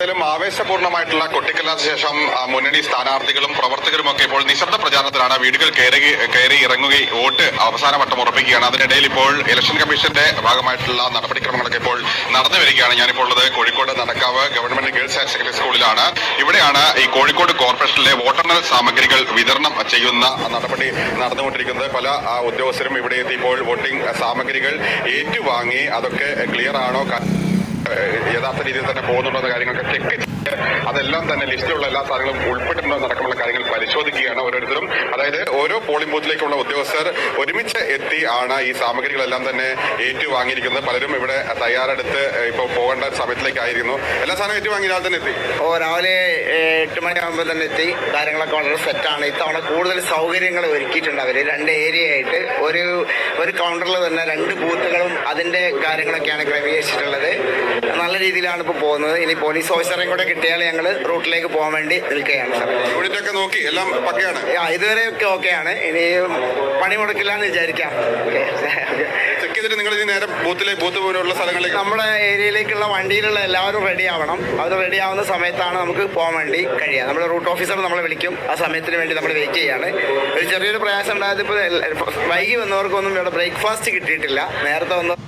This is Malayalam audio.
ആവേശപൂർണ്ണമായിട്ടുള്ള കൊട്ടിക്കലാശ ശേഷം മുന്നണി സ്ഥാനാർത്ഥികളും പ്രവർത്തകരും ഒക്കെ ഇപ്പോൾ നിശബ്ദ പ്രചാരണത്തിലാണ്. വീടുകൾ കയറി ഇറങ്ങുകയും വോട്ട് അവസാനവട്ടം ഉറപ്പിക്കുകയാണ്. അതിനിടയിൽ ഇപ്പോൾ ഇലക്ഷൻ കമ്മീഷന്റെ ഭാഗമായിട്ടുള്ള നടപടിക്രമങ്ങളൊക്കെ ഇപ്പോൾ നടന്നു വരികയാണ്. ഞാനിപ്പോൾ ഉള്ളത് Kozhikode Nadakkavu government girls higher secondary സ്കൂളിലാണ്. ഇവിടെയാണ് ഈ കോഴിക്കോട് കോർപ്പറേഷനിലെ വോട്ടെണ്ണൽ സാമഗ്രികൾ വിതരണം ചെയ്യുന്ന നടപടി നടന്നുകൊണ്ടിരിക്കുന്നത്. പല ഉദ്യോഗസ്ഥരും ഇവിടെ എത്തി ഇപ്പോൾ വോട്ടിംഗ് സാമഗ്രികൾ ഏറ്റുവാങ്ങി അതൊക്കെ ക്ലിയർ ആണോ, യഥാർത്ഥ രീതിയിൽ തന്നെ പോകുന്നുണ്ടോ എന്ന കാര്യങ്ങളൊക്കെ ചെക്ക് ചെയ്ത് അതെല്ലാം തന്നെ ലിസ്റ്റിലുള്ള എല്ലാ സാധനങ്ങളും ഉൾപ്പെട്ടിട്ടുണ്ടോ നടക്കുമുള്ള കാര്യങ്ങൾ പരിശോധിക്കുകയാണ് ഓരോരുത്തരും. അതായത് ഓരോ പോളിംഗ് ബൂത്തിലേക്കുള്ള ഉദ്യോഗസ്ഥർ ഒരുമിച്ച് എത്തി ആണ് ഈ സാമഗ്രികളെല്ലാം തന്നെ ഏറ്റുവാങ്ങിയിരിക്കുന്നത്. പലരും ഇവിടെ തയ്യാറെടുത്ത് ഇപ്പോൾ പോകേണ്ട സമയത്തിലേക്കായിരിക്കുന്നു. എല്ലാ സാധനവും ഏറ്റുവാങ്ങി രാവിലെ തന്നെ എത്തി. രാവിലെ 8 മണിയാകുമ്പോൾ തന്നെ എത്തി. കാര്യങ്ങളൊക്കെ വളരെ സെറ്റാണ്. ഇത്തവണ കൂടുതൽ സൗകര്യങ്ങൾ ഒരുക്കിയിട്ടുണ്ട് അവർ. 2 ഏരിയ ആയിട്ട് ഒരു കൗണ്ടറിൽ തന്നെ 2 ബൂത്തുകളും അതിന്റെ കാര്യങ്ങളൊക്കെയാണ് ക്രമീകരിച്ചിട്ടുള്ളത്. നല്ല രീതിയിലാണ് ഇപ്പോൾ പോകുന്നത്. ഇനി പോലീസ് ഓഫീസറേയും കൂടെ കിട്ടിയാൽ ഞങ്ങൾ റൂട്ടിലേക്ക് പോകാൻ വേണ്ടി നിൽക്കുകയാണ്. യൂണിറ്റൊക്കെ നോക്കി എല്ലാം പക്കയാണ്. ഇതുവരെയൊക്കെ ഓക്കെയാണ്. ഇനി പണി മുടക്കില്ല എന്ന് വിചാരിക്കാം. ചെക്ക് ചെയ്തിട്ട് നിങ്ങൾ ഇനി നേരെ ബൂത്ത് പോലുള്ള സ്ഥലങ്ങളിലേക്ക് നമ്മുടെ ഏരിയയിലേക്കുള്ള വണ്ടിയിലുള്ള എല്ലാവരും റെഡി ആവണം. അവർ റെഡി ആവുന്ന സമയത്താണ് നമുക്ക് പോകാൻ വേണ്ടി കഴിയുക. നമ്മുടെ റൂട്ട് ഓഫീസർ നമ്മളെ വിളിക്കും. ആ സമയത്തിന് വേണ്ടി നമ്മൾ വെയിറ്റ് ചെയ്യാണ്. ഒരു ചെറിയൊരു പ്രയാസം ഉണ്ടായത് ഇപ്പോൾ വൈകി വന്നവർക്കൊന്നും ഇവിടെ ബ്രേക്ക്ഫാസ്റ്റ് കിട്ടിയിട്ടില്ല. നേരത്തെ വന്ന്